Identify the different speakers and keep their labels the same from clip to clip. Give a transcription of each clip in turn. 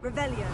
Speaker 1: Revelio.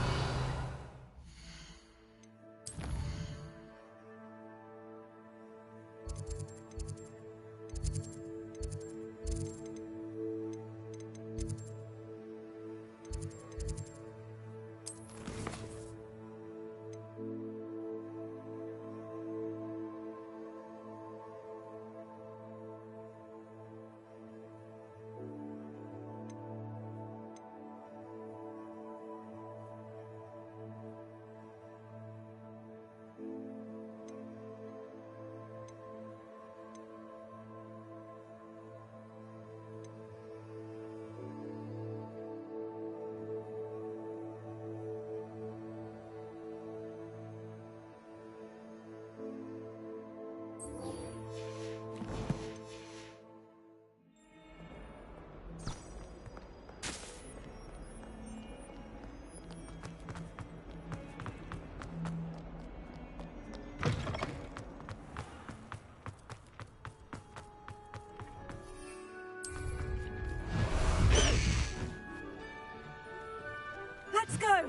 Speaker 1: Let's go!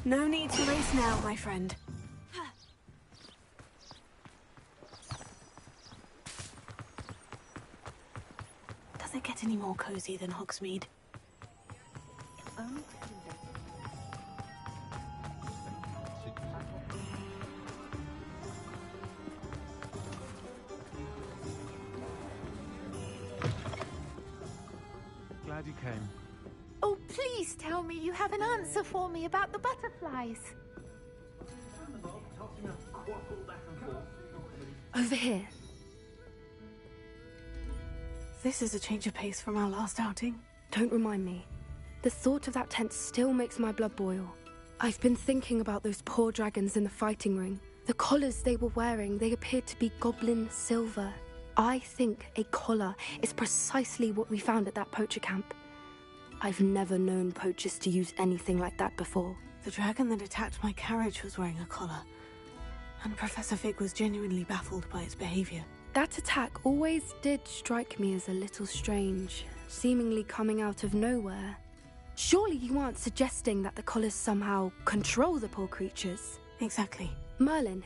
Speaker 1: No need to race now, my friend. Does it get any more cozy than Hogsmeade?
Speaker 2: Glad you came.
Speaker 3: Oh, please tell me you have an answer for me about the butterflies.
Speaker 4: Over here.
Speaker 1: This is a change of pace from our last outing.
Speaker 4: Don't remind me. The thought of that tent still makes my blood boil. I've been thinking about those poor dragons in the fighting ring. The collars they were wearing, they appeared to be goblin silver. I think a collar is precisely what we found at that poacher camp. I've never known poachers to use anything like that before.
Speaker 1: The dragon that attacked my carriage was wearing a collar, and Professor Fig was genuinely baffled by its behavior.
Speaker 4: That attack always did strike me as a little strange, seemingly coming out of nowhere. Surely you aren't suggesting that the collars somehow control the poor creatures?
Speaker 1: Exactly.
Speaker 4: Merlin,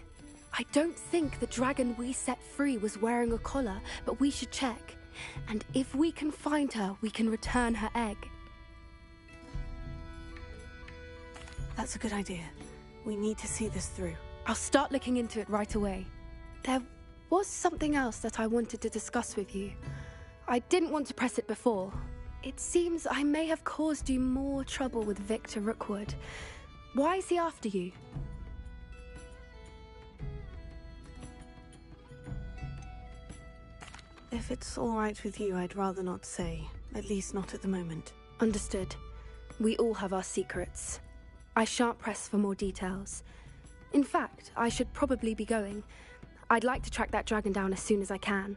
Speaker 4: I don't think the dragon we set free was wearing a collar, but we should check. And if we can find her, we can return her egg.
Speaker 1: That's a good idea. We need to see this through.
Speaker 4: I'll start looking into it right away. There was something else that I wanted to discuss with you. I didn't want to press it before. It seems I may have caused you more trouble with Victor Rookwood. Why is he after you?
Speaker 1: If it's all right with you, I'd rather not say. At least not at the moment.
Speaker 4: Understood. We all have our secrets. I shan't press for more details. In fact, I should probably be going. I'd like to track that dragon down as soon as I can.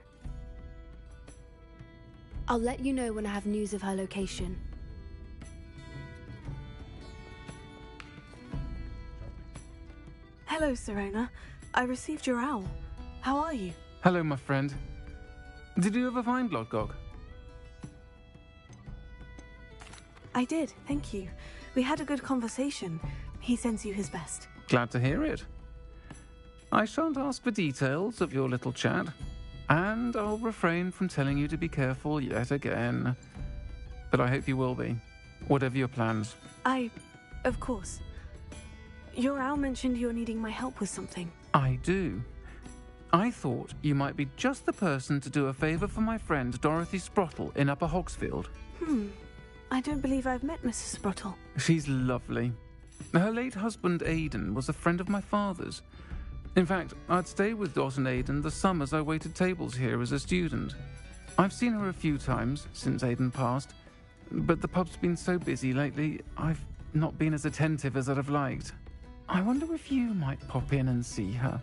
Speaker 4: I'll let you know when I have news of her location.
Speaker 1: Hello, Serona. I received your owl. How are you?
Speaker 2: Hello, my friend. Did you ever find Lodgog?
Speaker 1: I did, thank you. We had a good conversation. He sends you his best.
Speaker 2: Glad to hear it. I shan't ask for details of your little chat, and I'll refrain from telling you to be careful yet again. But I hope you will be, whatever your plans.
Speaker 1: Of course. Your owl mentioned you're needing my help with something.
Speaker 2: I do. I thought you might be just the person to do a favour for my friend Dorothy Sprottle in Upper Hogsfield.
Speaker 1: I don't believe I've met Mrs. Sprottle.
Speaker 2: She's lovely. Her late husband Aidan was a friend of my father's. In fact, I'd stay with Dot and Aidan the summers I waited tables here as a student. I've seen her a few times since Aidan passed, but the pub's been so busy lately, I've not been as attentive as I'd have liked. I wonder if you might pop in and see her.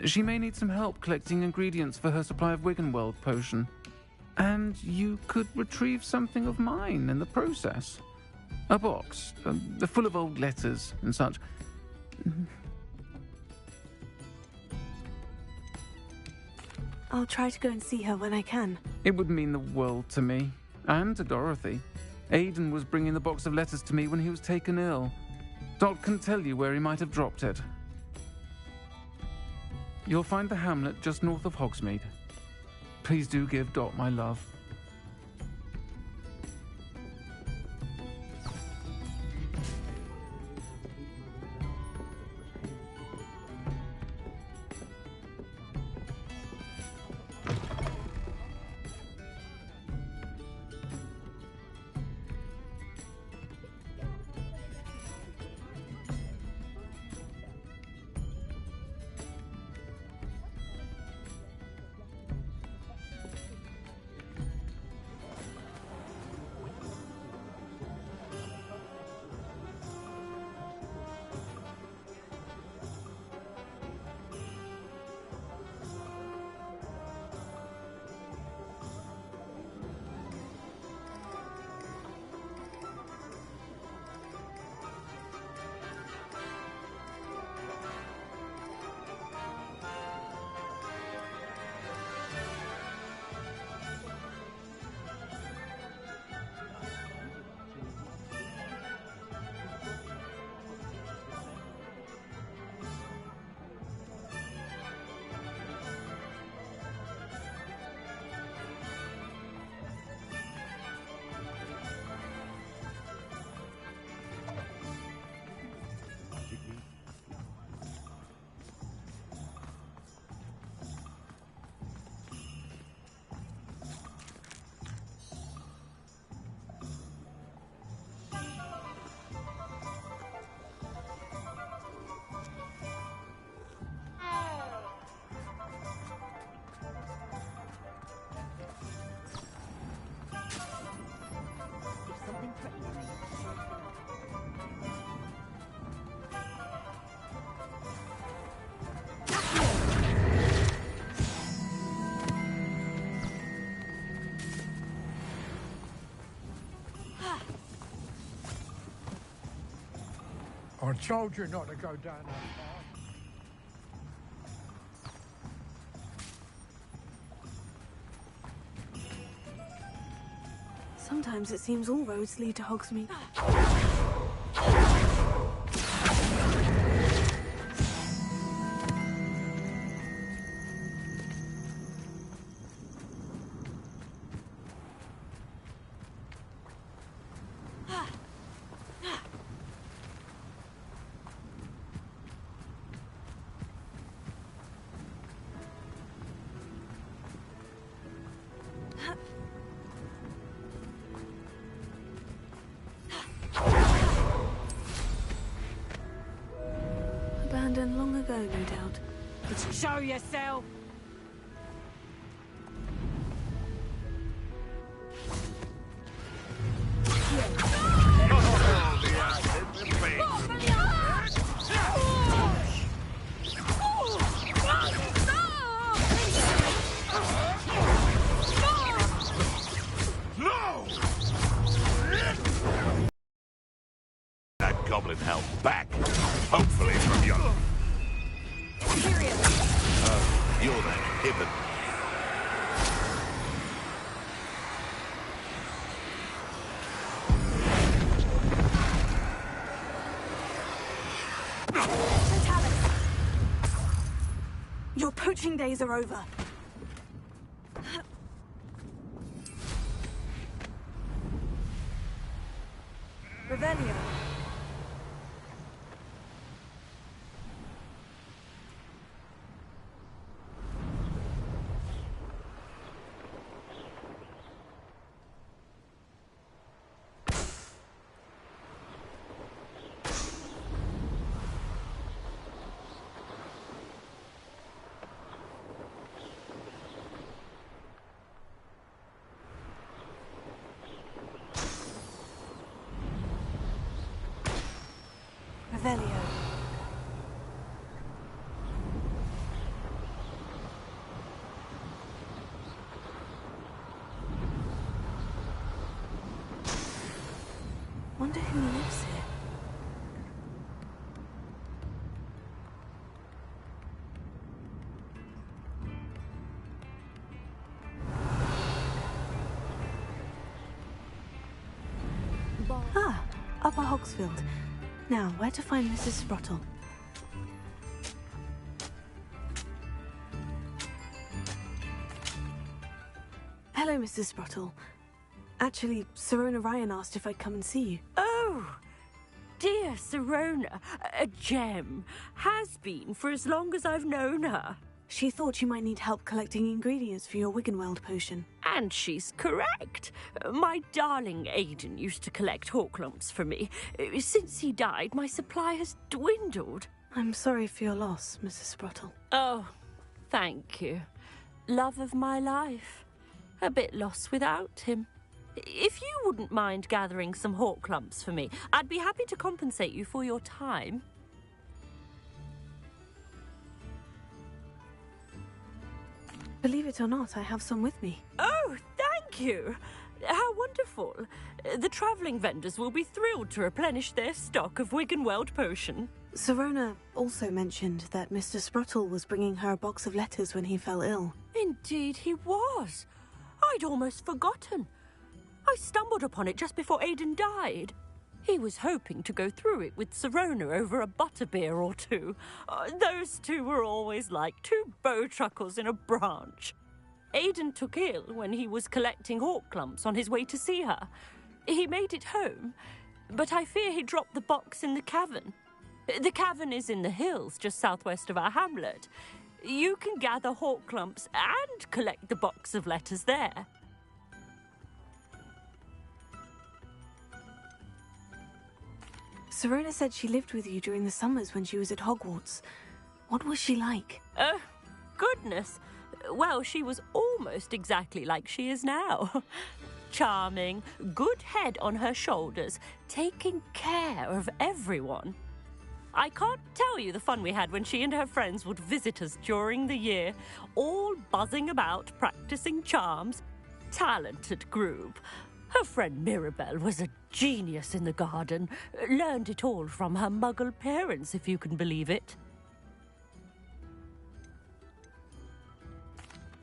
Speaker 2: She may need some help collecting ingredients for her supply of Wiggenweld potion. And you could retrieve something of mine in the process. A box, full of old letters and such.
Speaker 1: I'll try to go and see her when I can.
Speaker 2: It would mean the world to me, and to Dorothy. Aidan was bringing the box of letters to me when he was taken ill. Dot can tell you where he might have dropped it. You'll find the hamlet just north of Hogsmeade. Please do give Dot my love.
Speaker 5: I told you not to go down that path.
Speaker 1: Sometimes it seems all roads lead to Hogsmeade. Abandoned long ago, no doubt.
Speaker 3: Show yourself!
Speaker 6: That goblin hell back, hopefully from you. You're the hibbon.
Speaker 1: Your poaching days are over. Revelio. wonder who lives here. Ah, Upper Hogsfield. Now, where to find Mrs. Sprottle? Hello, Mrs. Sprottle. Actually, Sirona Ryan asked if I'd come and see you.
Speaker 7: Oh, dear Sirona, a gem. Has been for as long as I've known her.
Speaker 1: She thought you might need help collecting ingredients for your Wiggenweld potion.
Speaker 7: And she's correct. My darling Aidan used to collect hawk lumps for me. Since he died, my supply has dwindled.
Speaker 1: I'm sorry for your loss, Mrs. Sprottle.
Speaker 7: Oh, thank you. Love of my life. A bit lost without him. If you wouldn't mind gathering some hawk lumps for me, I'd be happy to compensate you for your time.
Speaker 1: Believe it or not, I have some with me.
Speaker 7: Oh, thank you. How wonderful. The travelling vendors will be thrilled to replenish their stock of Wiggenweld potion.
Speaker 1: Sirona also mentioned that Mr. Sprottle was bringing her a box of letters when he fell ill.
Speaker 7: Indeed he was. I'd almost forgotten. I stumbled upon it just before Aidan died. He was hoping to go through it with Sirona over a butterbeer or two. Those two were always like two bowtruckles in a branch. Aidan took ill when he was collecting hawk lumps on his way to see her. He made it home, but I fear he dropped the box in the cavern. The cavern is in the hills just southwest of our hamlet. You can gather hawk lumps and collect the box of letters there.
Speaker 1: Sirona said she lived with you during the summers when she was at Hogwarts. What was she like?
Speaker 7: Oh, goodness. Well, she was almost exactly like she is now. Charming, good head on her shoulders, taking care of everyone. I can't tell you the fun we had when she and her friends would visit us during the year, all buzzing about, practicing charms. Talented group. Her friend Mirabelle was a genius in the garden. Learned it all from her muggle parents, if you can believe it.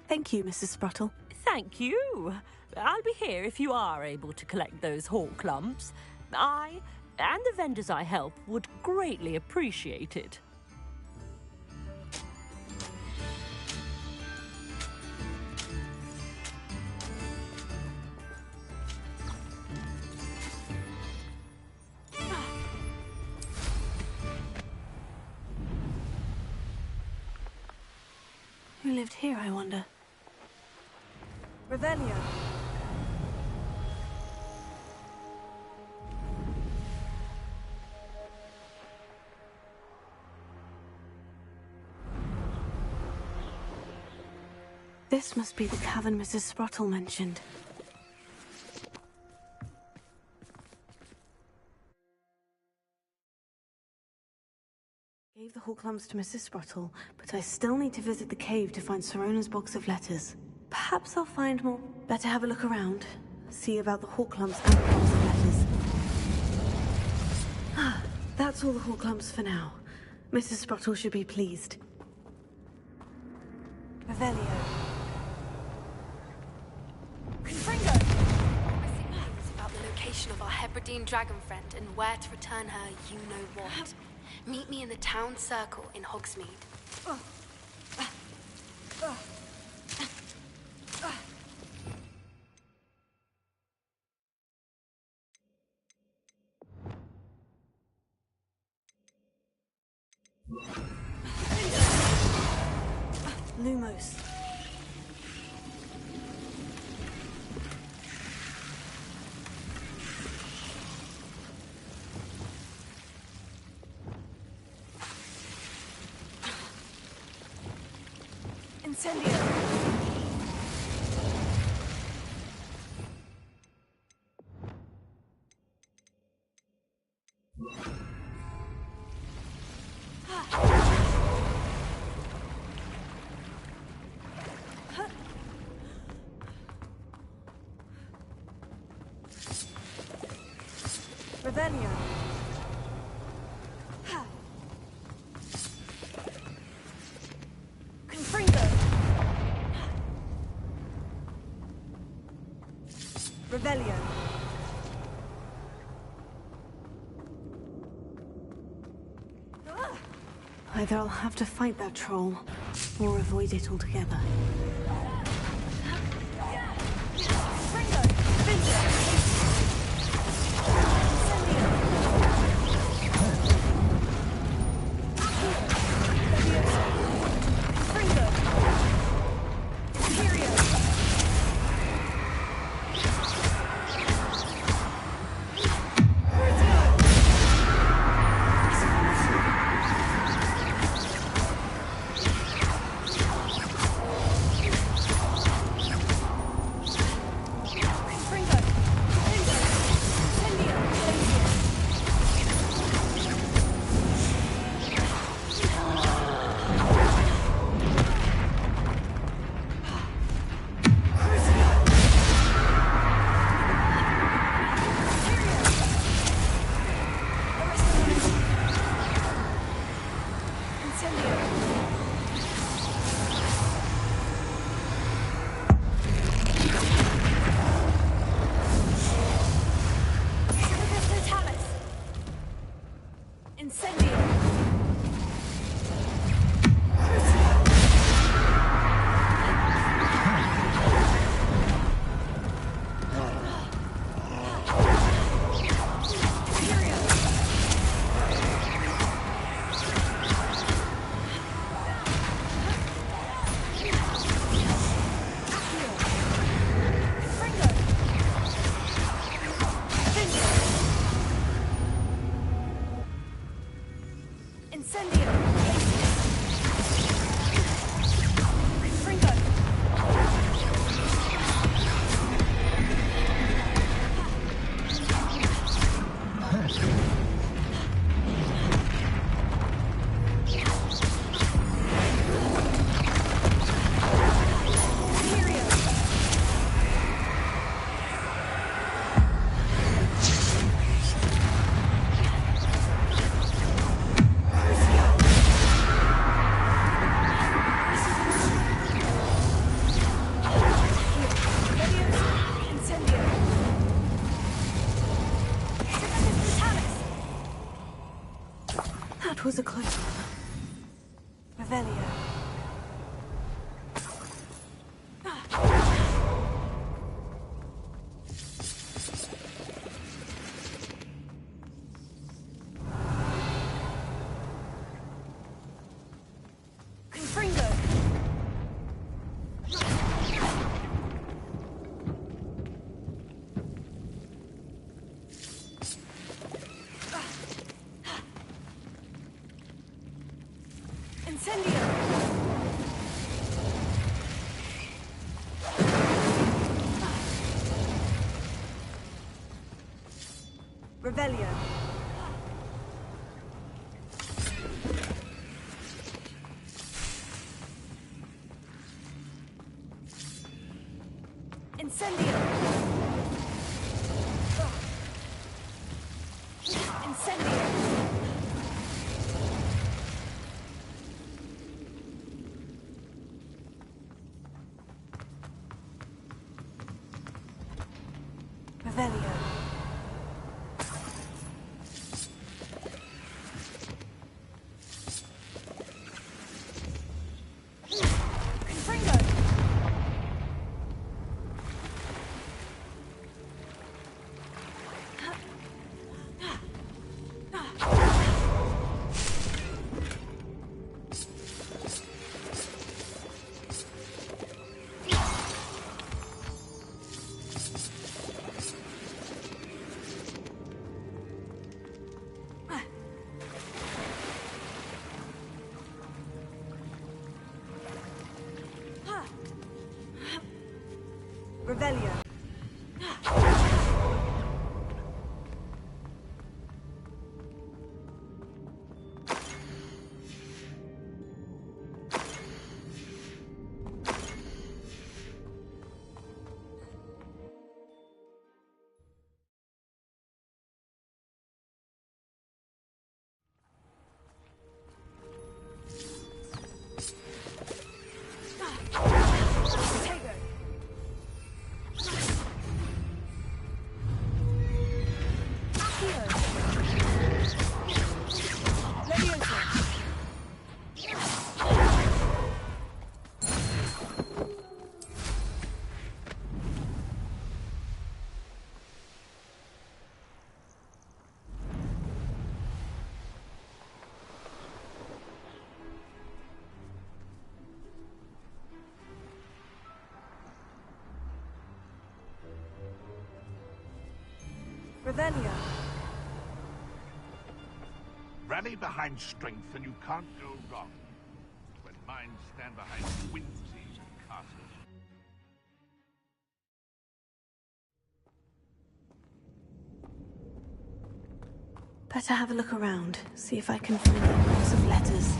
Speaker 1: Thank you, Mrs. Sprottle.
Speaker 7: Thank you. I'll be here if you are able to collect those hawk lumps. I and the vendors I help would greatly appreciate it.
Speaker 1: Who lived here, I wonder? Revelio. This must be the cavern Mrs. Sprottle mentioned. Gave the hawk lumps to Mrs. Sprottle, but I still need to visit the cave to find Sirona's box of letters. Perhaps I'll find more. Better have a look around. See about the hawk lumps and the box of letters. Ah, that's all the hawk lumps for now. Mrs. Sprottle should be pleased. Revelio.
Speaker 4: Confringo! I think things about the location of our Hebridean dragon friend and where to return her you-know-what. Meet me in the town circle in Hogsmeade.
Speaker 1: Lumos.
Speaker 3: Incendio.
Speaker 1: Revelio. Confringo. Revelio. Either I'll have to fight that troll, or avoid it altogether. That was a close one. Revelio. Confringo. Incendio! Revelio. Incendio! Incendio! Revelio. Revelio. Revelio.
Speaker 6: Rally behind strength and you can't go wrong. When minds stand behind whimsy and castles.
Speaker 1: Better have a look around, see if I can find that box of letters.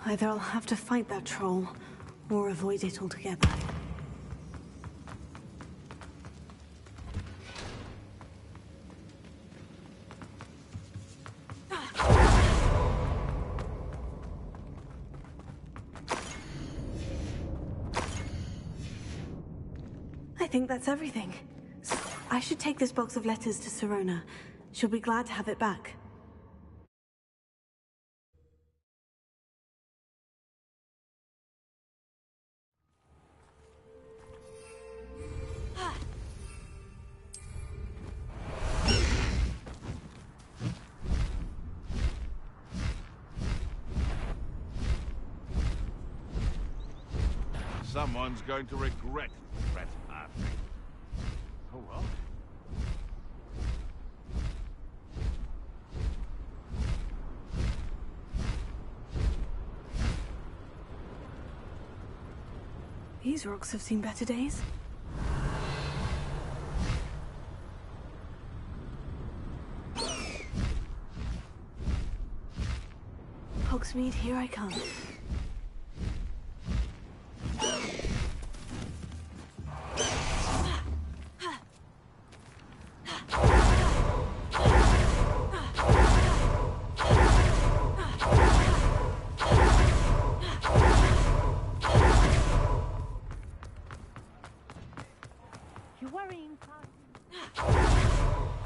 Speaker 1: Either I'll have to fight that troll, or avoid it altogether. I think that's everything. I should take this box of letters to Sirona. She'll be glad to have it back.
Speaker 6: Someone's going to regret trespassing. Oh well.
Speaker 1: These rocks have seen better days. Hogsmeade, here I come.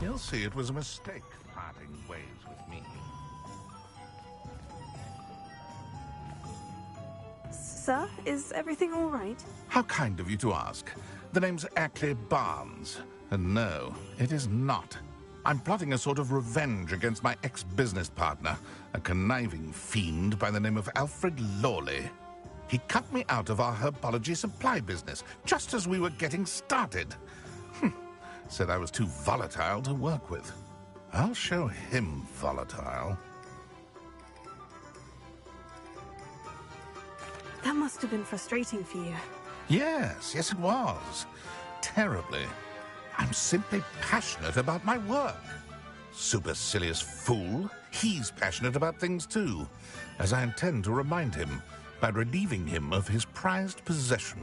Speaker 6: You'll see it was a mistake parting ways with me.
Speaker 1: Sir, is everything all right?
Speaker 6: How kind of you to ask. The name's Ackley Barnes. And no, it is not. I'm plotting a sort of revenge against my ex-business partner, a conniving fiend by the name of Alfred Lawley. He cut me out of our herbology supply business, just as we were getting started. Said I was too volatile to work with. I'll show him volatile.
Speaker 1: That must have been frustrating for you.
Speaker 6: Yes, it was. Terribly. I'm simply passionate about my work. Supercilious fool. He's passionate about things too, as I intend to remind him by relieving him of his prized possession.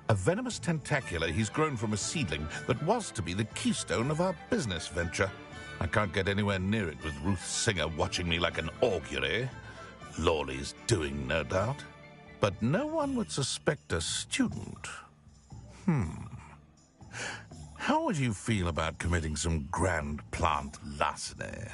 Speaker 6: A venomous tentacula he's grown from a seedling that was to be the keystone of our business venture. I can't get anywhere near it with Ruth Singer watching me like an augury. Lawley's doing, no doubt. But no one would suspect a student. How would you feel about committing some grand plant larceny?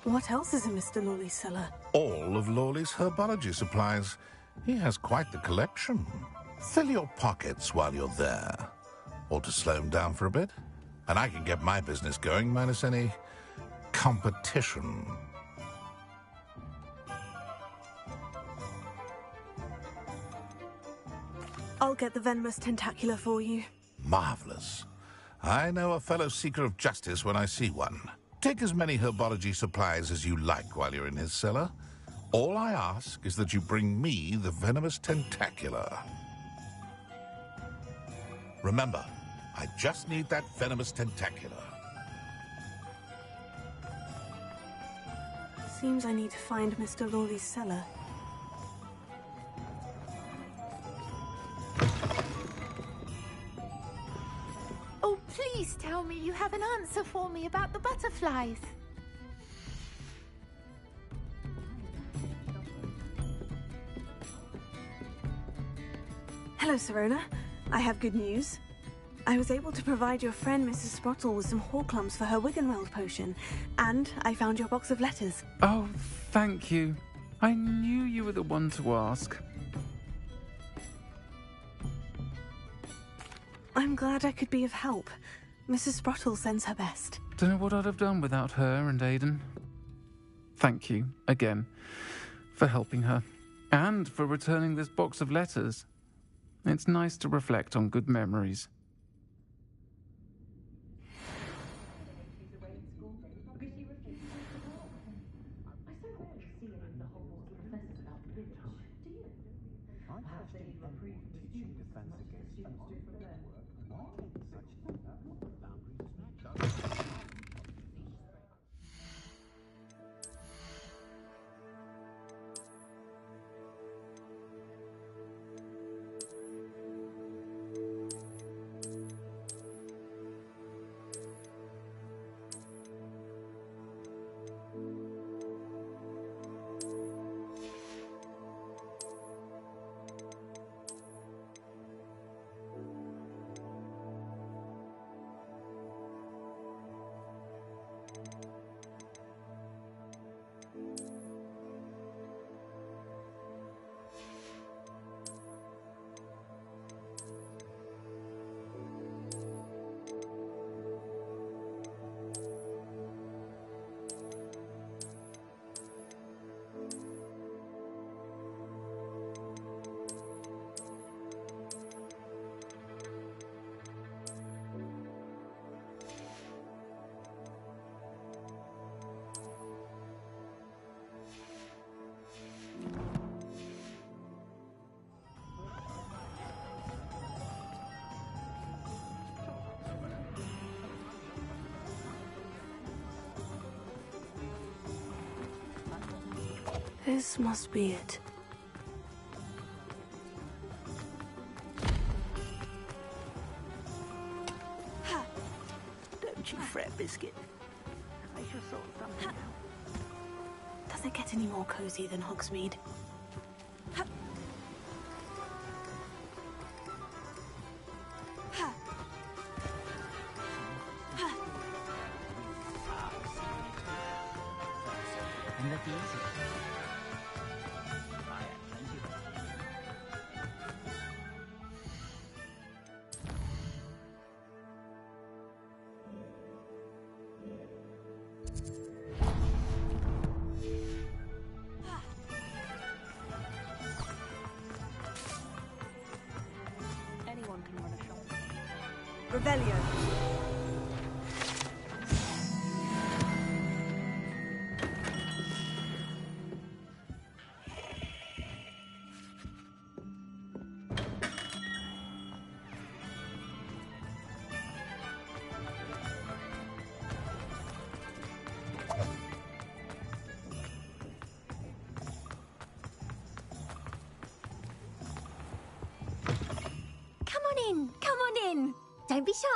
Speaker 1: What else is in Mr. Lawley's cellar?
Speaker 6: All of Lawley's herbology supplies. He has quite the collection. Fill your pockets while you're there. Or to slow him down for a bit. And I can get my business going minus any competition.
Speaker 1: I'll get the venomous tentacula for you.
Speaker 6: Marvelous. I know a fellow seeker of justice when I see one. Take as many herbology supplies as you like while you're in his cellar. All I ask is that you bring me the venomous tentacula. Remember, I just need that venomous tentacula.
Speaker 1: Seems I need to find Mr. Lawley's cellar.
Speaker 3: Oh, please tell me you have an answer for me about the butterflies.
Speaker 1: Hello, Sirona. I have good news. I was able to provide your friend Mrs. Sprottle with some horklumps for her Wiggenweld potion, and I found your box of letters.
Speaker 2: Oh, thank you. I knew you were the one to ask.
Speaker 1: I'm glad I could be of help. Mrs. Sprottle sends her best.
Speaker 2: Don't know what I'd have done without her and Aidan. Thank you, again, for helping her, and for returning this box of letters. It's nice to reflect on good memories.
Speaker 1: This must be it.
Speaker 8: Don't you fret, Biscuit. I shall sort something out.
Speaker 1: Does it get any more cozy than Hogsmeade?
Speaker 7: Anyone can run a shop.
Speaker 1: Revelio.
Speaker 3: Come on in. Don't be shy.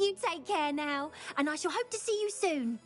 Speaker 3: You take care now, and I shall hope to see you soon.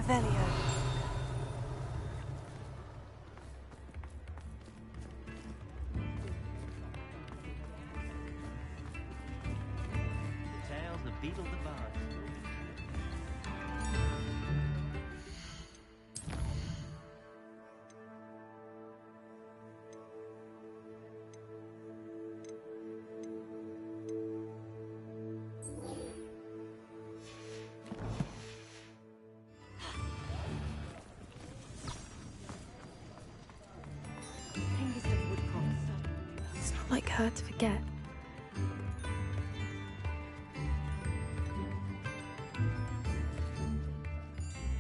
Speaker 1: Revelio.
Speaker 9: The tales of Beetle the Bard.
Speaker 4: It's not like her to forget.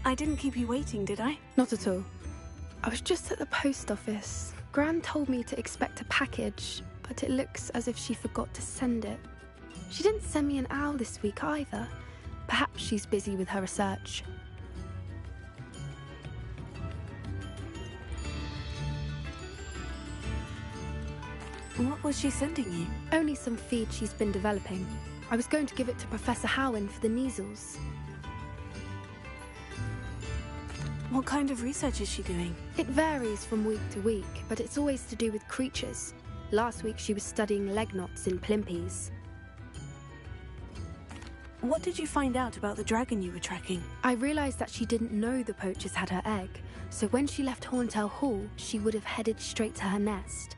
Speaker 1: I didn't keep you waiting, did I?
Speaker 4: Not at all. I was just at the post office. Gran told me to expect a package, but it looks as if she forgot to send it. She didn't send me an owl this week either. Perhaps she's busy with her research.
Speaker 1: What was she sending you?
Speaker 4: Only some feed she's been developing. I was going to give it to Professor Howen for the measles.
Speaker 1: What kind of research is she doing?
Speaker 4: It varies from week to week, but it's always to do with creatures. Last week she was studying leg knots in plimpies.
Speaker 1: What did you find out about the dragon you were tracking?
Speaker 4: I realised that she didn't know the poachers had her egg, so when she left Horntail Hall, she would have headed straight to her nest.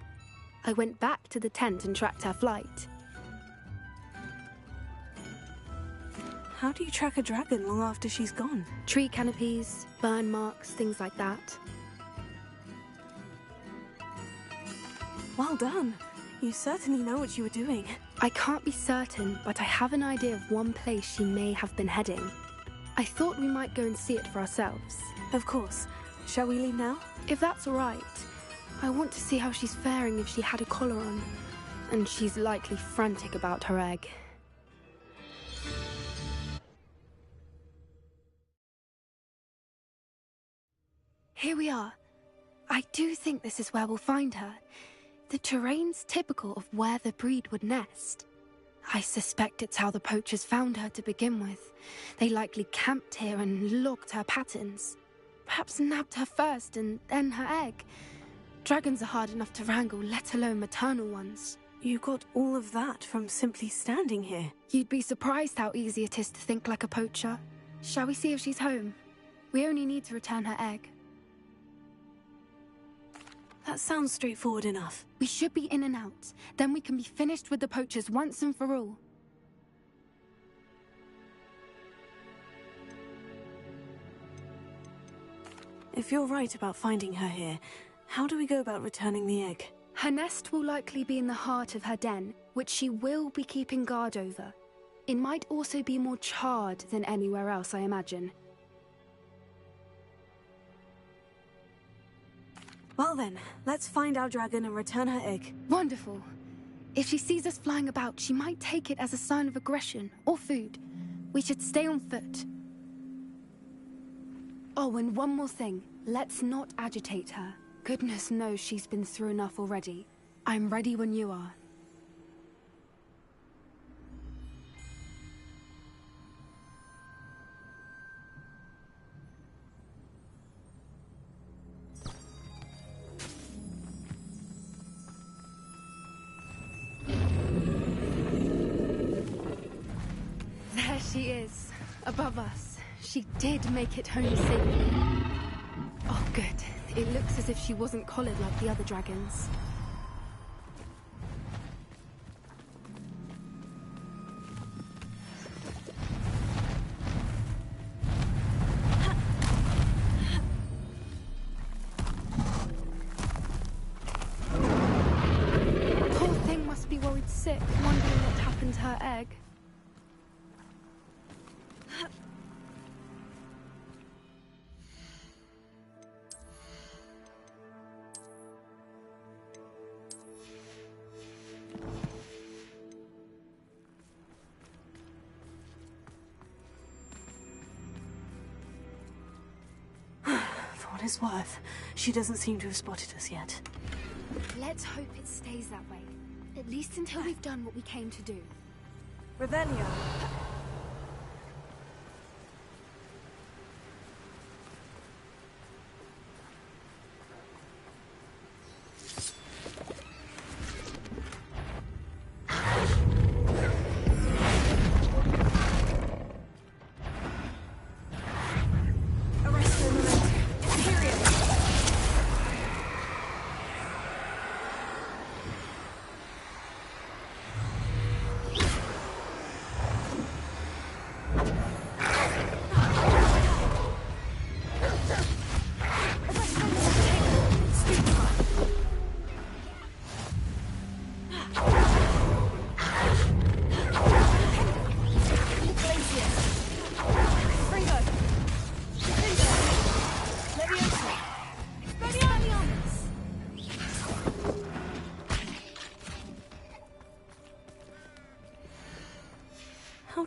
Speaker 4: I went back to the tent and tracked her flight.
Speaker 1: How do you track a dragon long after she's gone?
Speaker 4: Tree canopies, burn marks, things like that.
Speaker 1: Well done. You certainly know what you were doing.
Speaker 4: I can't be certain, but I have an idea of one place she may have been heading. I thought we might go and see it for ourselves.
Speaker 1: Of course. Shall we leave now?
Speaker 4: If that's all right. I want to see how she's faring if she had a collar on. And she's likely frantic about her egg. Here we are. I do think this is where we'll find her. The terrain's typical of where the breed would nest. I suspect it's how the poachers found her to begin with. They likely camped here and logged her patterns. Perhaps nabbed her first and then her egg. Dragons are hard enough to wrangle, let alone maternal ones.
Speaker 1: You got all of that from simply standing here.
Speaker 4: You'd be surprised how easy it is to think like a poacher. Shall we see if she's home? We only need to return her egg.
Speaker 1: That sounds straightforward enough.
Speaker 4: We should be in and out. Then we can be finished with the poachers once and for all.
Speaker 1: If you're right about finding her here, how do we go about returning the egg?
Speaker 4: Her nest will likely be in the heart of her den, which she will be keeping guard over. It might also be more charred than anywhere else, I imagine.
Speaker 1: Well then, let's find our dragon and return her egg.
Speaker 4: Wonderful. If she sees us flying about, she might take it as a sign of aggression or food. We should stay on foot. Oh, and one more thing. Let's not agitate her. Goodness knows she's been through enough already. I'm ready when you are. There she is, above us. She did make it home safely. Oh, good. It looks as if she wasn't collared like the other dragons. Poor thing must be worried sick, wondering what happened to her egg.
Speaker 1: For what it's worth, she doesn't seem to have spotted us yet.
Speaker 4: Let's hope it stays that way. At least until we've done what we came to do.
Speaker 1: Revelio.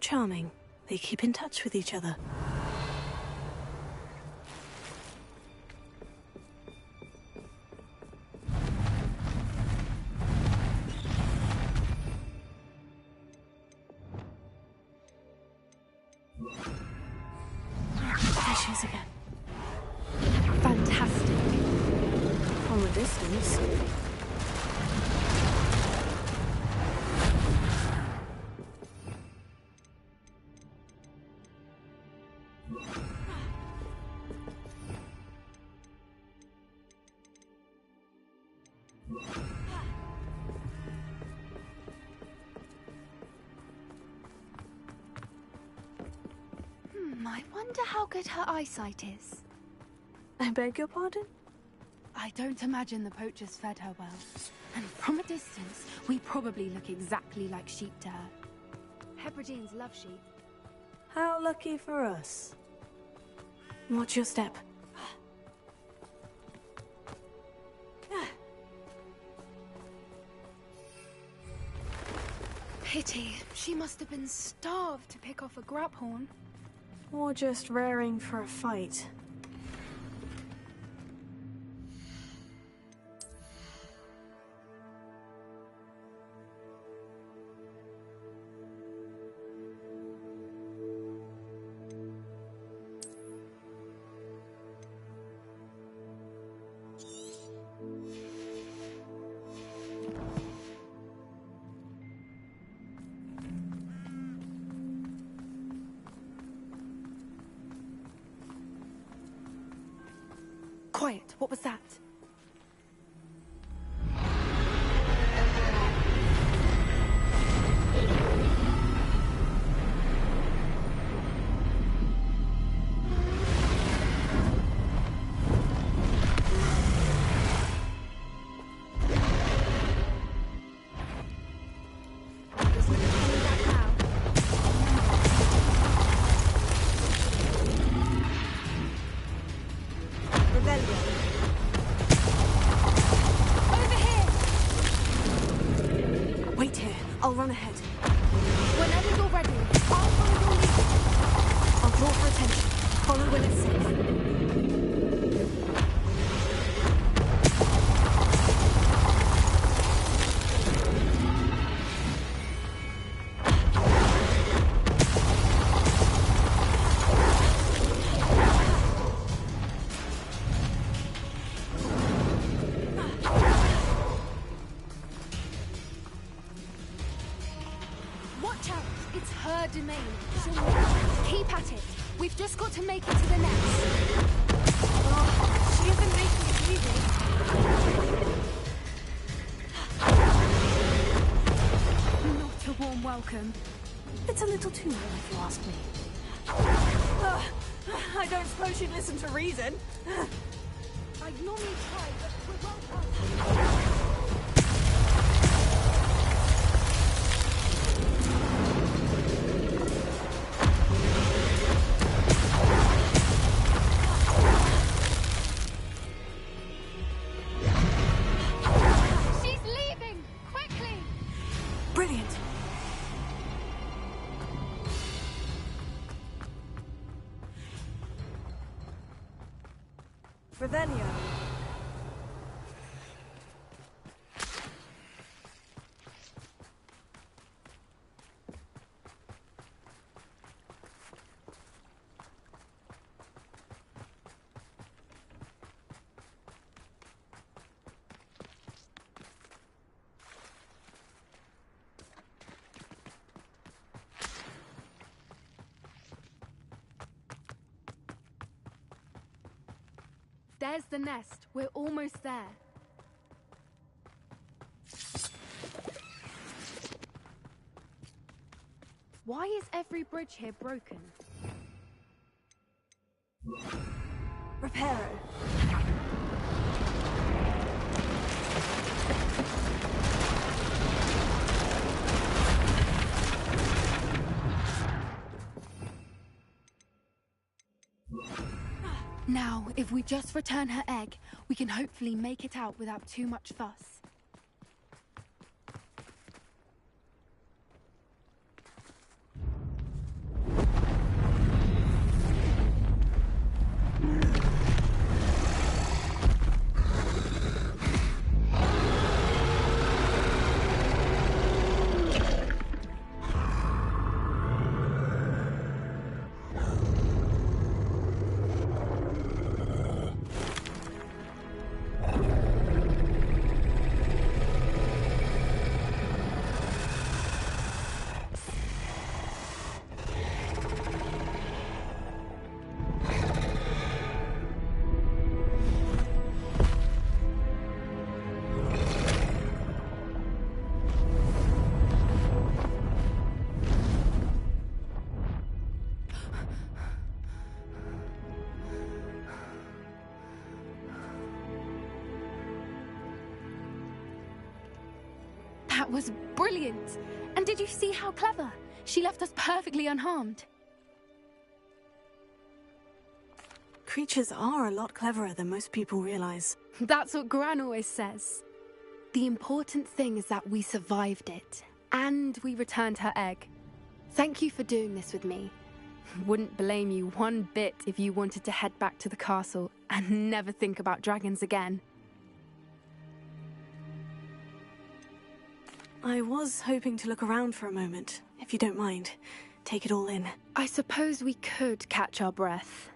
Speaker 1: charming. They keep in touch with each other. There she is again.
Speaker 4: Fantastic.
Speaker 1: From a distance.
Speaker 4: I wonder how good her eyesight is.
Speaker 1: I beg your pardon?
Speaker 4: I don't imagine the poachers fed her well. And from a distance, we probably look exactly like sheep to her. Hebrideans love sheep.
Speaker 1: How lucky for us. Watch your step.
Speaker 4: Pity. She must have been starved to pick off a grubhorn.
Speaker 1: Or just raring for a fight.
Speaker 4: Quiet. What was that?
Speaker 1: Wait here. I'll run ahead.
Speaker 4: Whenever you're ready, I'll follow your lead.
Speaker 1: I'll draw for attention. Follow when it's safe.
Speaker 4: Watch out! It's her domain. She'll make it. Keep at it. We've just got to make it to the nest.
Speaker 1: Oh, she isn't making it easy.
Speaker 4: Not a warm welcome.
Speaker 1: It's a little too low, if you ask me. I don't suppose she'd listen to reason.
Speaker 4: I'd normally try, but we're well past. She's leaving! Quickly!
Speaker 1: Brilliant. Revelio.
Speaker 4: There's the nest. We're almost there. Why is every bridge here broken?
Speaker 1: Reparo.
Speaker 4: Now, if we just return her egg, we can hopefully make it out without too much fuss. That was brilliant! And did you see how clever? She left us perfectly unharmed.
Speaker 1: Creatures are a lot cleverer than most people realize.
Speaker 4: That's what Gran always says. The important thing is that we survived it, and we returned her egg. Thank you for doing this with me. Wouldn't blame you one bit if you wanted to head back to the castle and never think about dragons again.
Speaker 1: I was hoping to look around for a moment, if you don't mind. Take it all in.
Speaker 4: I suppose we could catch our breath.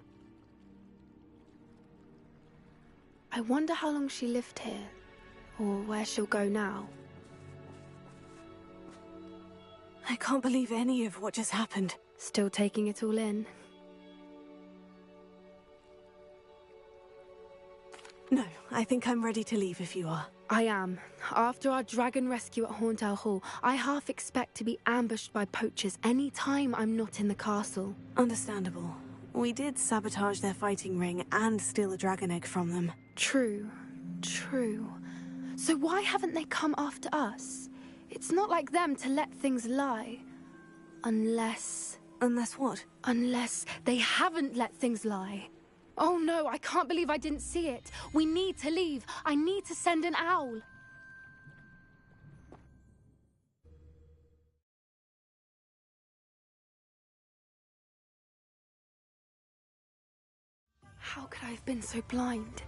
Speaker 4: I wonder how long she lived here, or where she'll go now.
Speaker 1: I can't believe any of what just happened.
Speaker 4: Still taking it all in?
Speaker 1: No, I think I'm ready to leave if you are.
Speaker 4: I am. After our dragon rescue at Horntail Hall, I half expect to be ambushed by poachers any time I'm not in the castle.
Speaker 1: Understandable. We did sabotage their fighting ring and steal a dragon egg from them.
Speaker 4: True. So why haven't they come after us? It's not like them to let things lie. Unless...
Speaker 1: Unless what?
Speaker 4: Unless they haven't let things lie. Oh no, I can't believe I didn't see it. We need to leave. I need to send an owl. How could I have been so blind?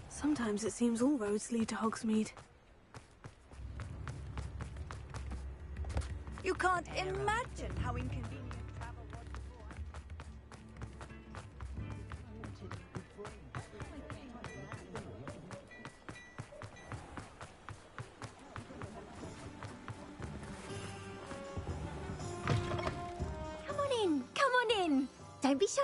Speaker 1: Sometimes it seems all roads lead to Hogsmeade.
Speaker 9: You can't imagine how inconvenient travel was before.
Speaker 3: Come on in. Don't be shy.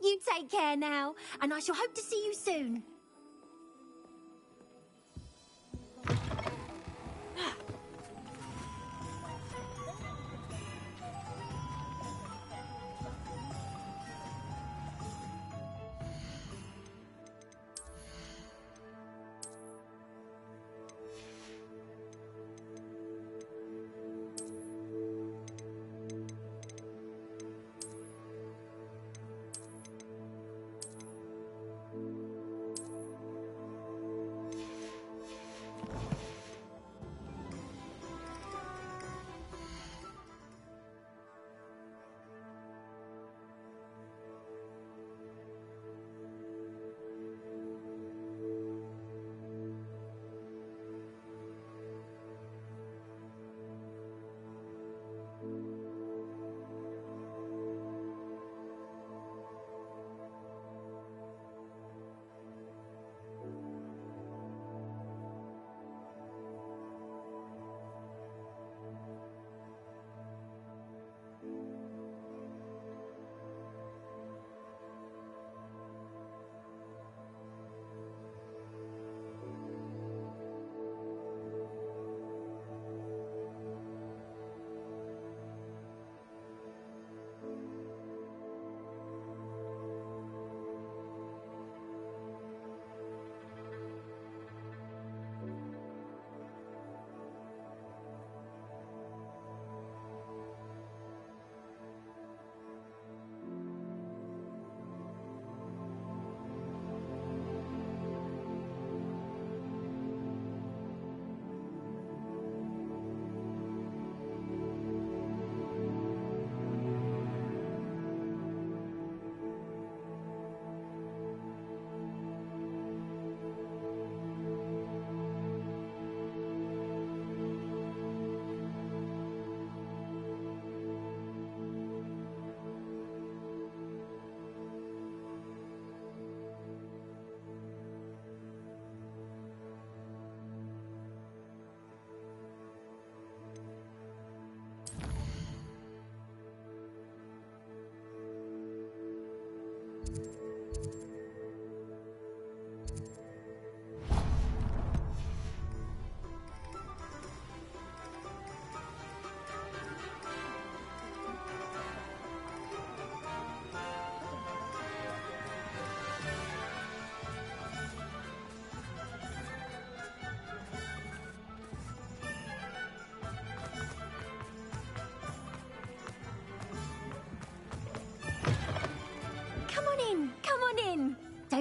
Speaker 3: You take care now, and I shall hope to see you soon.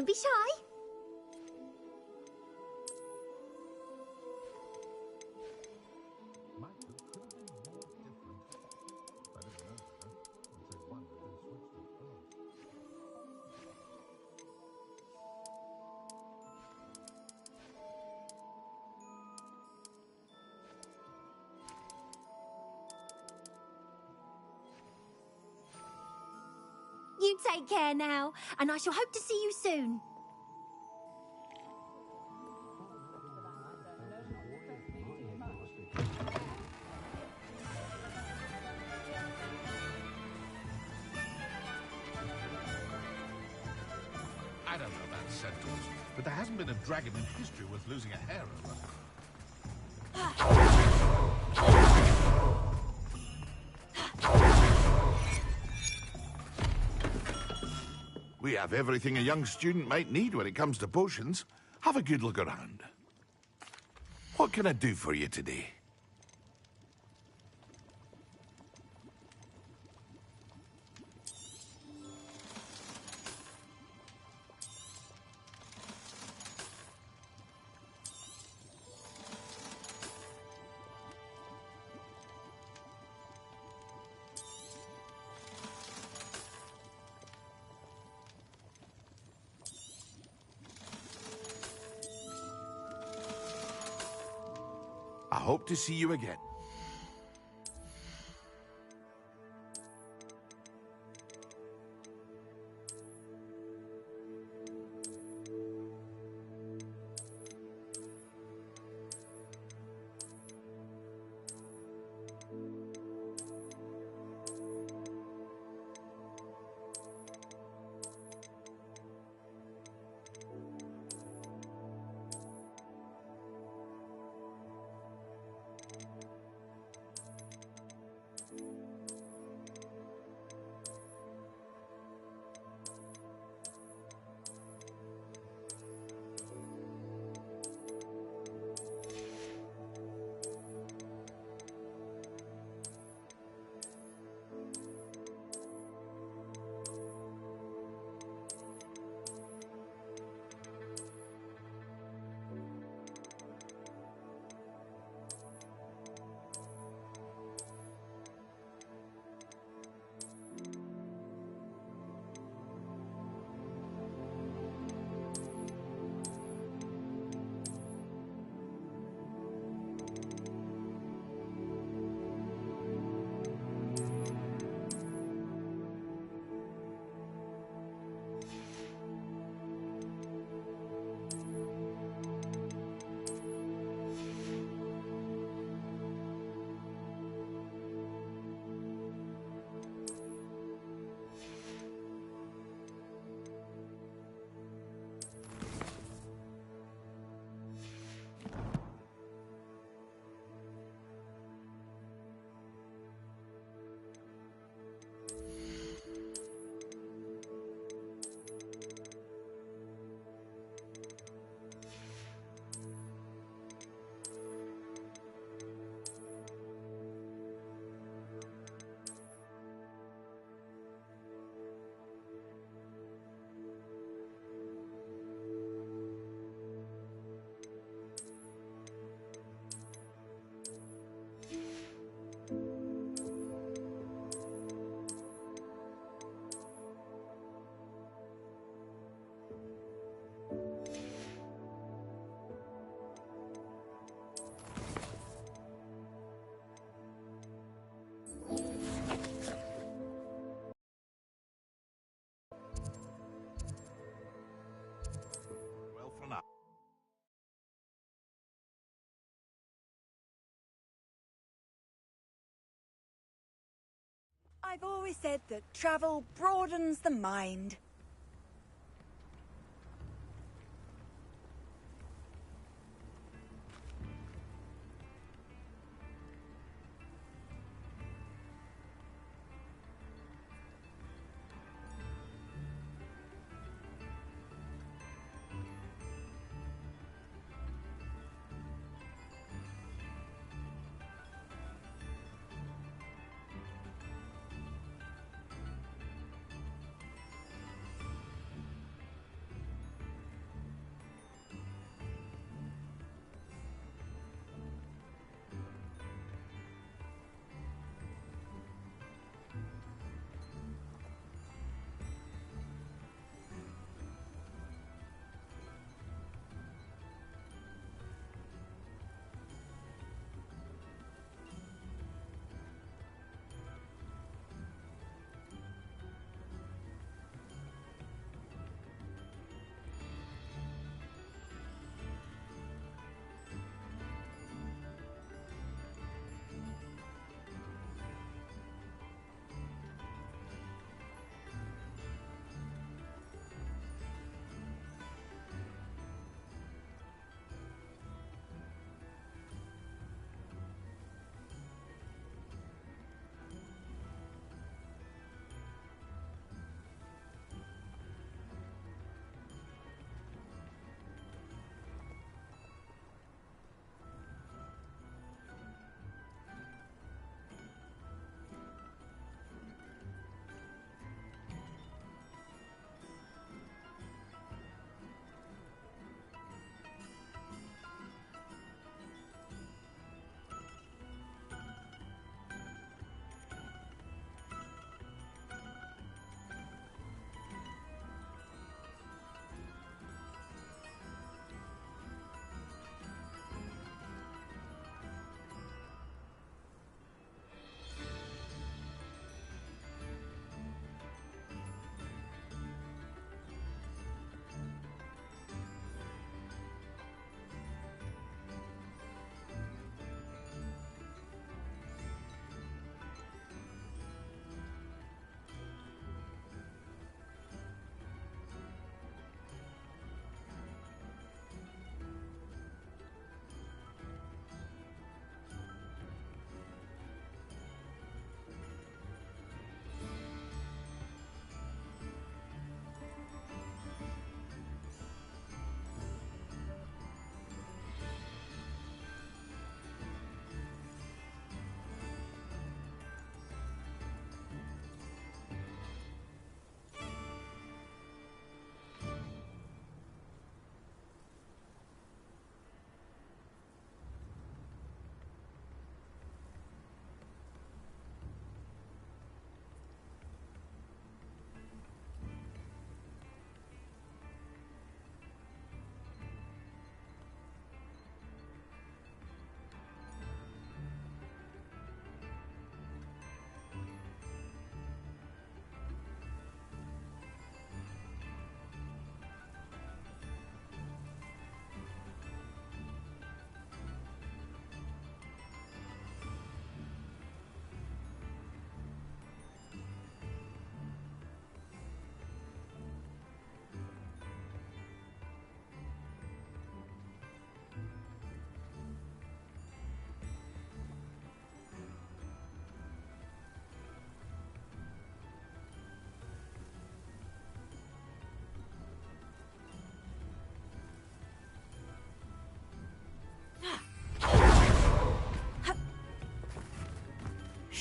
Speaker 3: Don't be shy. You take care now, and I shall hope to see you soon.
Speaker 6: I don't know about centaurs, but there hasn't been a dragon in history worth losing a hair over. We have everything a young student might need when it comes to potions. Have a good look around. What can I do for you today? I hope to see you again.
Speaker 9: I've always said that travel broadens the mind.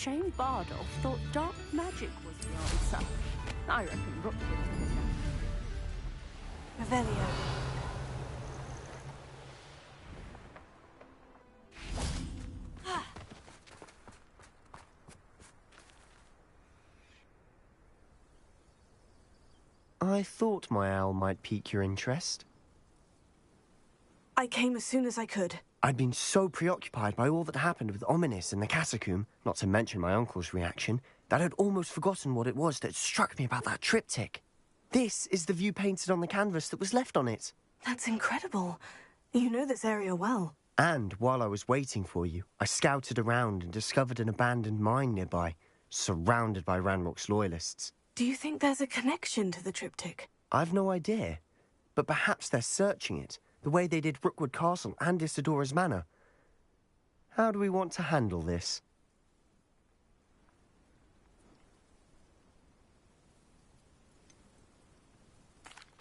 Speaker 7: shame Bardolph thought dark magic was the answer. I reckon Rookwood.
Speaker 1: Revelio.
Speaker 10: I thought my owl might pique your interest.
Speaker 1: I came as soon as I could.
Speaker 10: I'd been so preoccupied by all that happened with Ominis and the catacomb, not to mention my uncle's reaction, that I'd almost forgotten what it was that struck me about that triptych. This is the view painted on the canvas that was left on it.
Speaker 1: That's incredible. You know this area well.
Speaker 10: And while I was waiting for you, I scouted around and discovered an abandoned mine nearby, surrounded by Ranrock's loyalists.
Speaker 1: Do you think there's a connection to the triptych?
Speaker 10: I've no idea, but perhaps they're searching it, the way they did Rookwood Castle and Isidora's Manor. How do we want to handle this?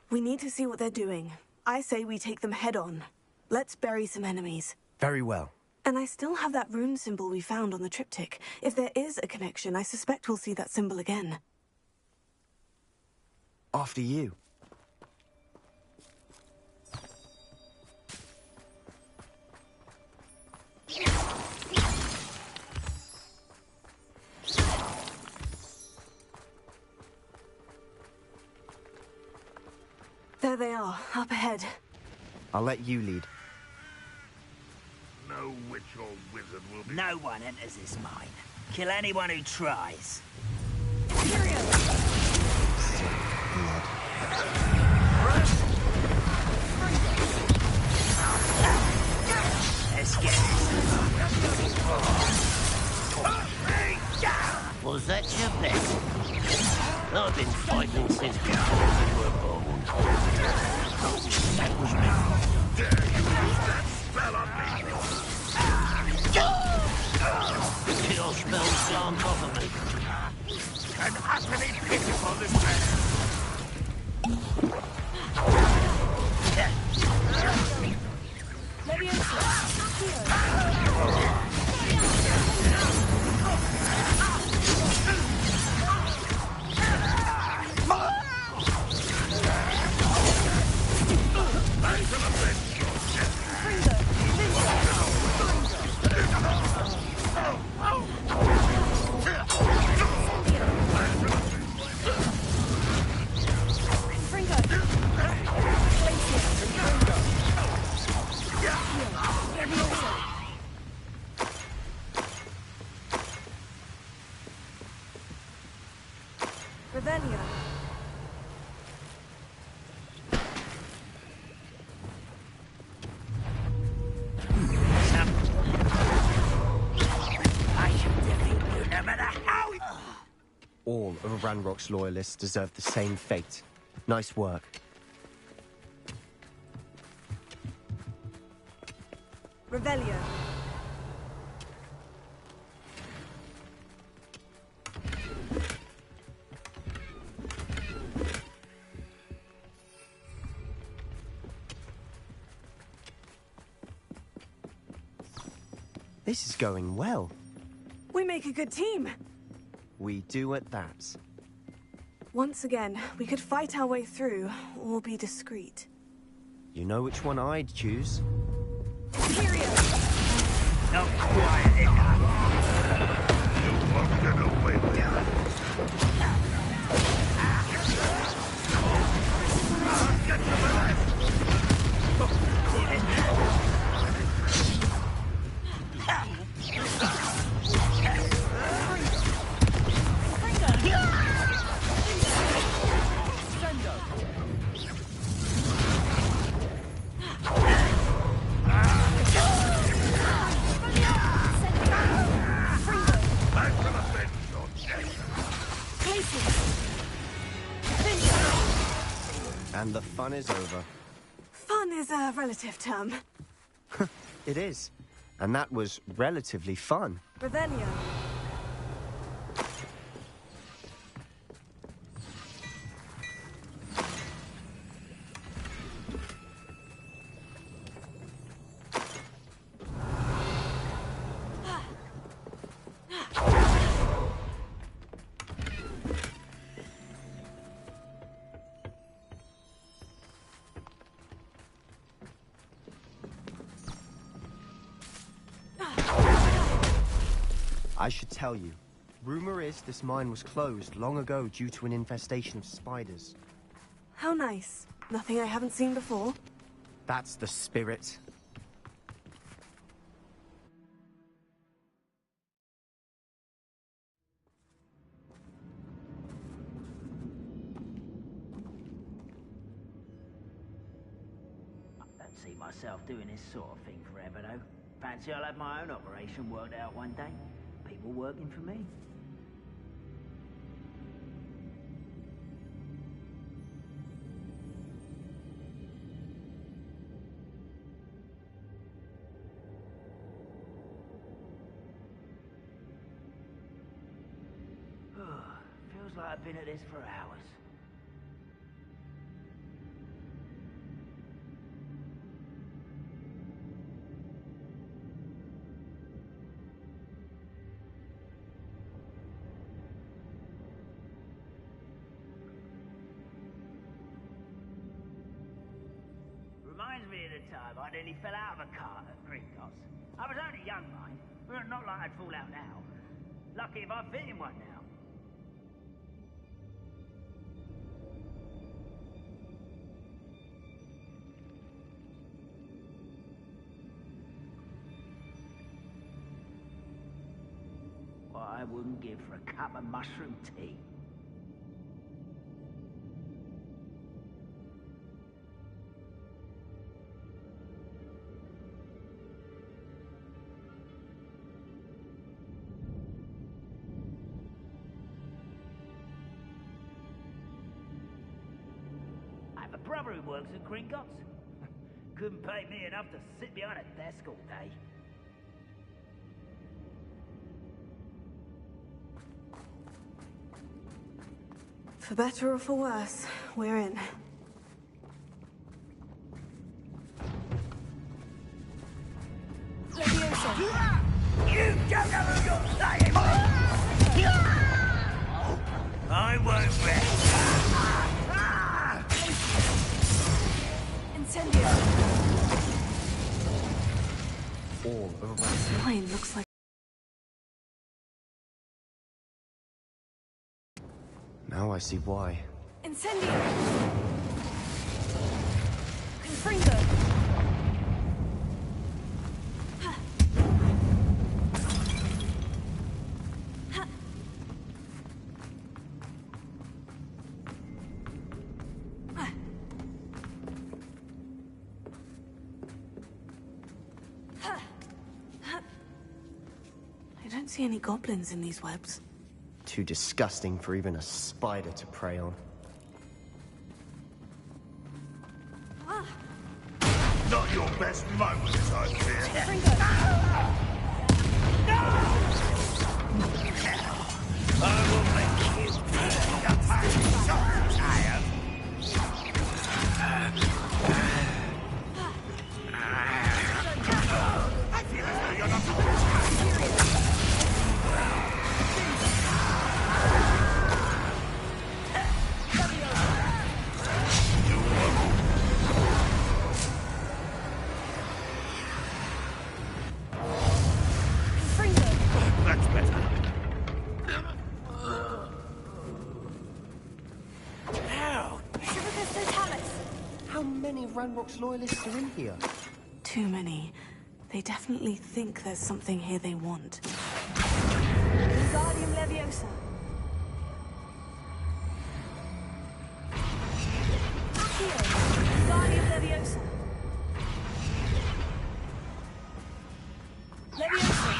Speaker 1: We need to see what they're doing. I say we take them head on. Let's bury some enemies.
Speaker 10: Very well.
Speaker 1: And I still have that rune symbol we found on the triptych. If there is a connection, I suspect we'll see that symbol again.
Speaker 10: After you.
Speaker 1: There they are, up ahead.
Speaker 10: I'll let you lead.
Speaker 11: No witch or wizard will be...
Speaker 12: No one enters this mine. Kill anyone who tries. Let's get this.
Speaker 13: Was that your bet? I've been fighting since before you were born. That was me.
Speaker 11: Dare you use that spell on me?
Speaker 13: Your spell's gone off of me.
Speaker 11: An utterly pitiful this man.
Speaker 10: All of Ranrock's loyalists deserve the same fate. Nice work.
Speaker 1: Revelio.
Speaker 10: This is going well.
Speaker 1: We make a good team.
Speaker 10: We do at that.
Speaker 1: Once again, we could fight our way through, or be discreet.
Speaker 10: You know which one I'd choose?
Speaker 12: Not quiet enough.
Speaker 11: You won't get away with it. Get to the left!
Speaker 10: And the fun is over.
Speaker 1: Fun is a relative term.
Speaker 10: It is. And that was relatively fun.
Speaker 1: Revelio.
Speaker 10: I should tell you. Rumor is this mine was closed long ago due to an infestation of spiders.
Speaker 1: How nice. Nothing I haven't seen before.
Speaker 10: That's the spirit.
Speaker 12: I don't see myself doing this sort of thing forever, though. Fancy I'll have my own operation worked out one day. People working for me. Feels like I've been at this for hours. Reminds me of the time I nearly fell out of a cart at Gringotts. I was only young, mind, but not like I'd fall out now. Lucky if I fit in one now. What I wouldn't give for a cup of mushroom tea. I have a brother who works at Gringotts. Couldn't pay me enough to sit behind a desk all day.
Speaker 1: For better or for worse, we're in.
Speaker 12: Leviosa! You don't know who you're playing with! I won't rest!
Speaker 1: Incendio!
Speaker 10: All over.
Speaker 1: This mine looks like...
Speaker 10: Now I see why.
Speaker 1: Incendio! Confringo! I don't see any goblins in these webs.
Speaker 10: Too disgusting for even a spider to prey on.
Speaker 11: Not your best moment, I fear.
Speaker 12: I will make you feel the pain so tired.
Speaker 11: I feel as though you're not...
Speaker 12: That's better. How?
Speaker 10: How many Ranrock's loyalists are in here?
Speaker 1: Too many. They definitely think there's something here they want. Wingardium Leviosa. Accio. Wingardium Leviosa. Leviosa.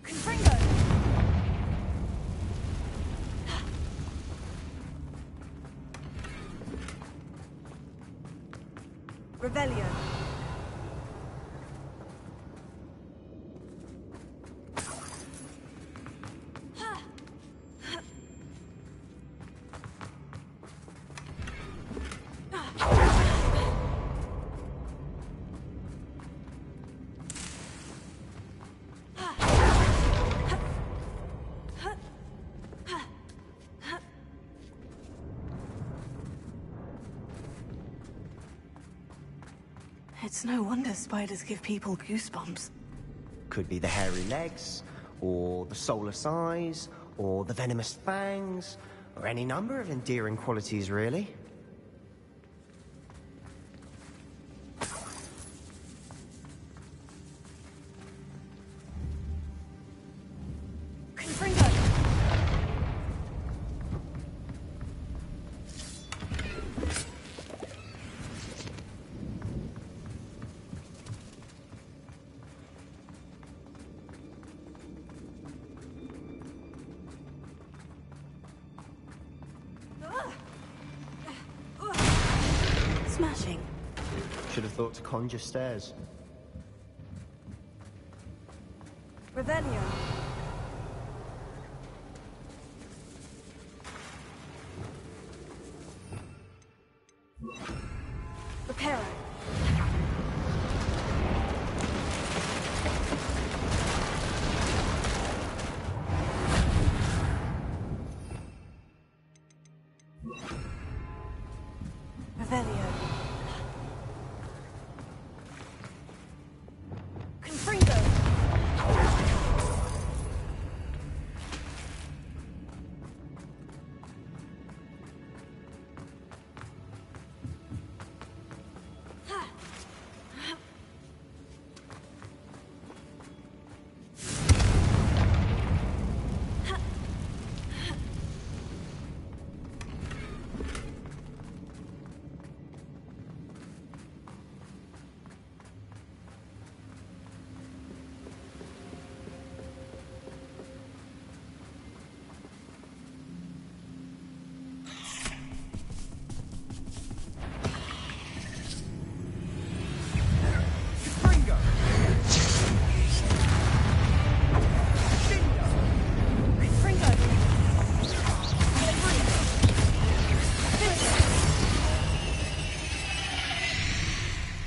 Speaker 1: Confringo. Revelio. It's no wonder spiders give people goosebumps.
Speaker 10: Could be the hairy legs, or the soulless eyes, or the venomous fangs, or any number of endearing qualities, really.
Speaker 1: Smashing.
Speaker 10: Should have thought to conjure stairs.
Speaker 9: Revelio. Reparo. Revelio. Confringo.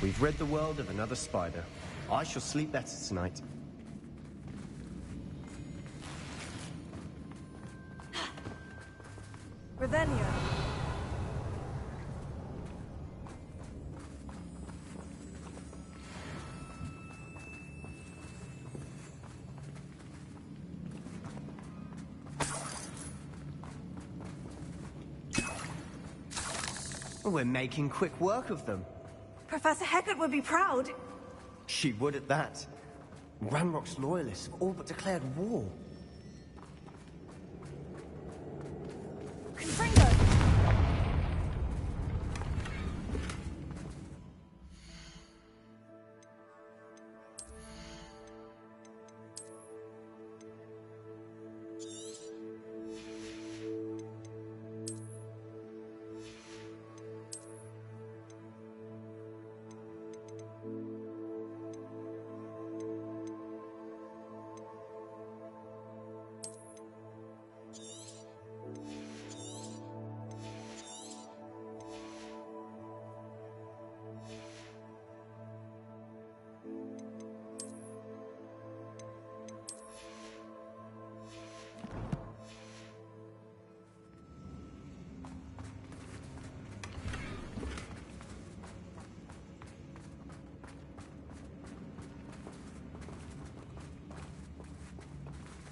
Speaker 10: We've rid the world of another spider. I shall sleep better tonight.
Speaker 9: Revelio.
Speaker 10: We're making quick work of them.
Speaker 1: Professor Heckett would be proud.
Speaker 10: She would at that. Ranrock's loyalists have all but declared war.
Speaker 9: Confringo.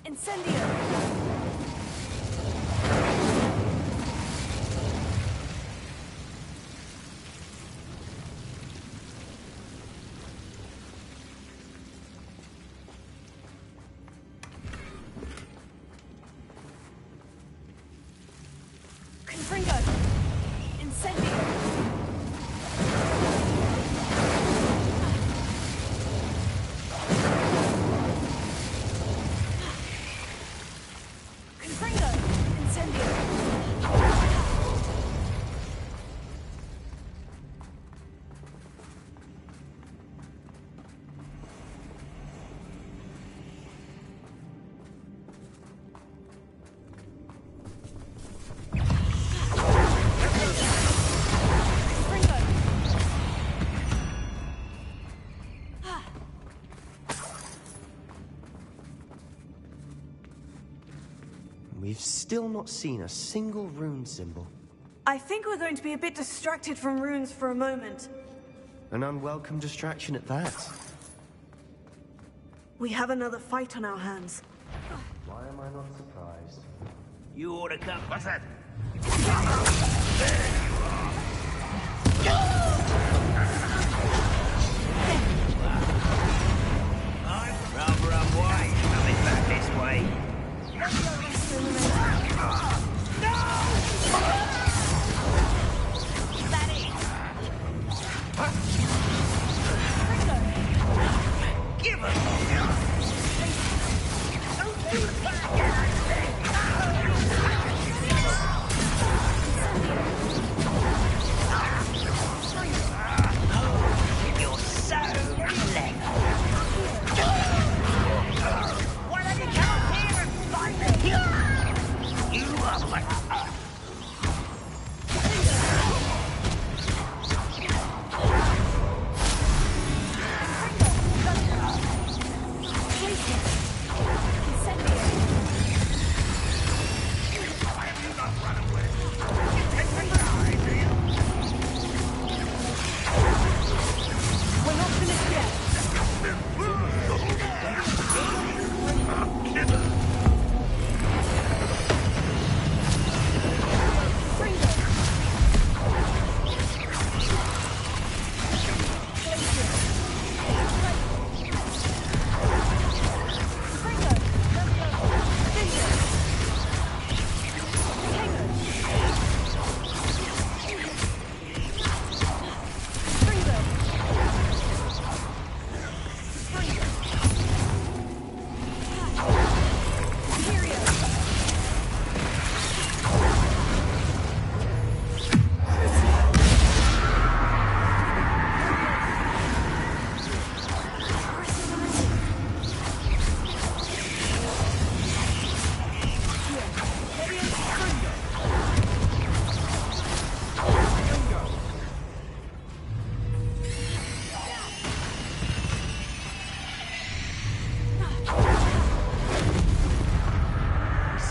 Speaker 9: Incendio. Confringo. Incendio.
Speaker 10: We've still not seen a single rune symbol.
Speaker 1: I think we're going to be a bit distracted from runes for a moment.
Speaker 10: An unwelcome distraction at that.
Speaker 1: We have another fight on our hands.
Speaker 10: Why am I not surprised?
Speaker 12: You ought to come.
Speaker 6: What's that?
Speaker 12: I'd rather avoid coming back this way. Give us don't do it back you're so clever. Why don't you come up here and fight me? You are like...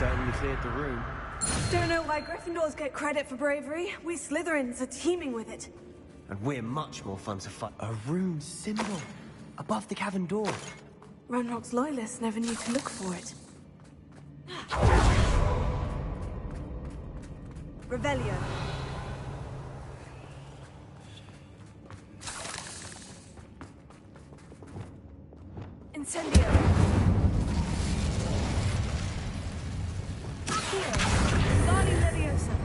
Speaker 10: Certainly cleared the room.
Speaker 1: Don't know why Gryffindors get credit for bravery. We Slytherins are teeming with it.
Speaker 10: And we're much more fun to fight. A rune symbol above the cavern door.
Speaker 1: Ranrock's loyalists never knew to look for it. Revelio. Incendio. Accio. Guardian Leviosa.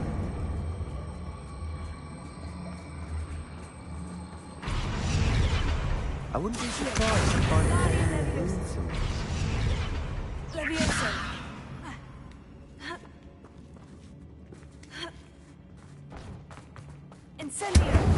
Speaker 10: I wouldn't be surprised to find
Speaker 1: Guardian
Speaker 10: rune
Speaker 1: Leviosa.
Speaker 10: symbols.
Speaker 1: Leviosa. Incendio.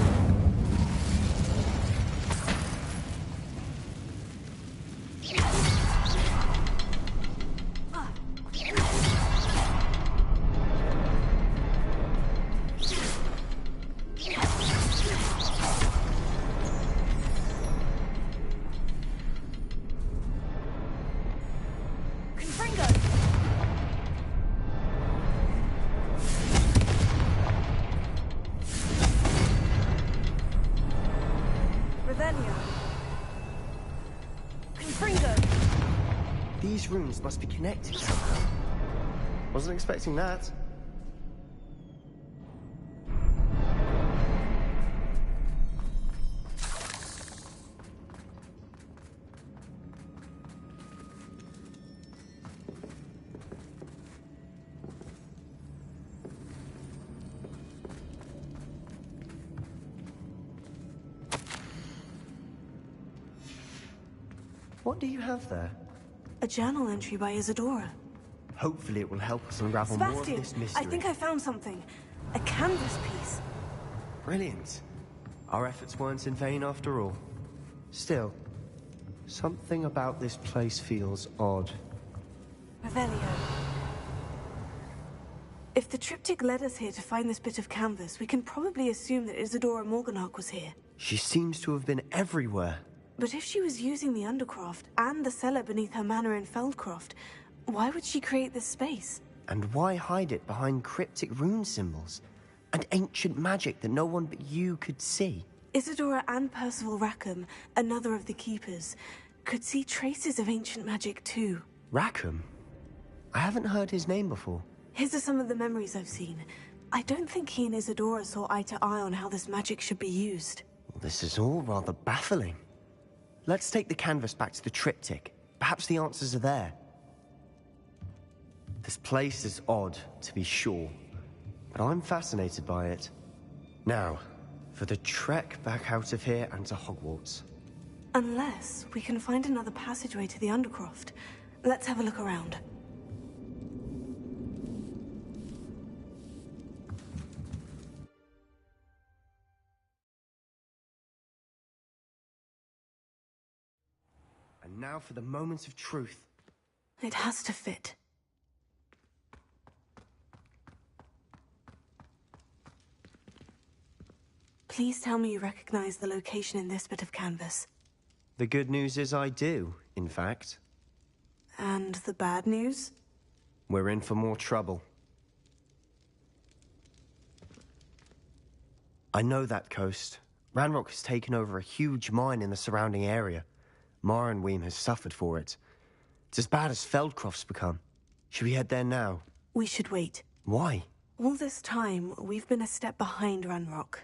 Speaker 10: These runes must be connected somehow. Wasn't expecting that. What do you have there?
Speaker 1: A journal entry by Isadora.
Speaker 10: Hopefully it will help us unravel more of
Speaker 1: Sebastian,
Speaker 10: this mystery.
Speaker 1: I think I found something. A canvas piece.
Speaker 10: Brilliant. Our efforts weren't in vain after all. Still, something about this place feels odd.
Speaker 1: Revelio. If the triptych led us here to find this bit of canvas, we can probably assume that Isadora Morganach was here.
Speaker 10: She seems to have been everywhere.
Speaker 1: But if she was using the Undercroft and the cellar beneath her manor in Feldcroft, why would she create this space?
Speaker 10: And why hide it behind cryptic rune symbols? And ancient magic that no one but you could see?
Speaker 1: Isadora and Percival Rackham, another of the keepers, could see traces of ancient magic too.
Speaker 10: Rackham? I haven't heard his name before.
Speaker 1: His are some of the memories I've seen. I don't think he and Isadora saw eye to eye on how this magic should be used.
Speaker 10: This is all rather baffling. Let's take the canvas back to the triptych. Perhaps the answers are there. This place is odd, to be sure, but I'm fascinated by it. Now, for the trek back out of here and to Hogwarts.
Speaker 1: Unless we can find another passageway to the Undercroft. Let's have a look around.
Speaker 10: And now for the moment of truth.
Speaker 1: It has to fit. Please tell me you recognize the location in this bit of canvas.
Speaker 10: The good news is I do, in fact.
Speaker 1: And the bad news?
Speaker 10: We're in for more trouble. I know that coast. Ranrock has taken over a huge mine in the surrounding area. Mornweem has suffered for it. It's as bad as Feldcroft's become. Should we head there now?
Speaker 1: We should wait.
Speaker 10: Why?
Speaker 1: All this time, we've been a step behind Ranrock.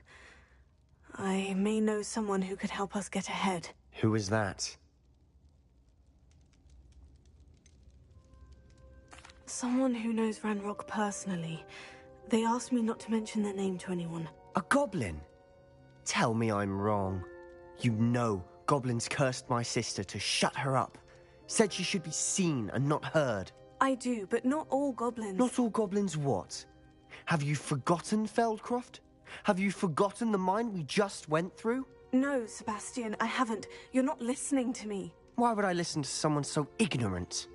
Speaker 1: I may know someone who could help us get ahead.
Speaker 10: Who is that?
Speaker 1: Someone who knows Ranrock personally. They asked me not to mention their name to anyone.
Speaker 10: A goblin? Tell me I'm wrong. You know goblins cursed my sister to shut her up. Said she should be seen and not heard.
Speaker 1: I do, but not all goblins.
Speaker 10: Not all goblins what? Have you forgotten Feldcroft? Have you forgotten the mine we just went through?
Speaker 1: No, Sebastian, I haven't. You're not listening to me.
Speaker 10: Why would I listen to someone so ignorant?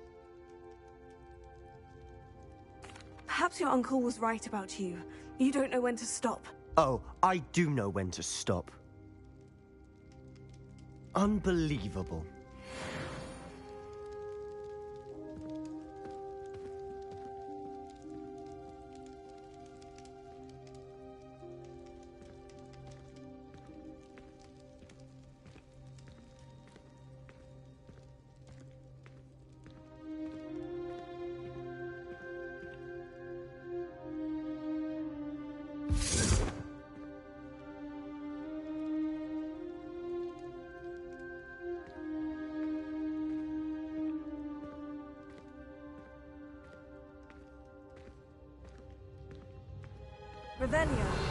Speaker 1: Perhaps your uncle was right about you. You don't know when to stop.
Speaker 10: Oh, I do know when to stop. Unbelievable.
Speaker 1: Revelio.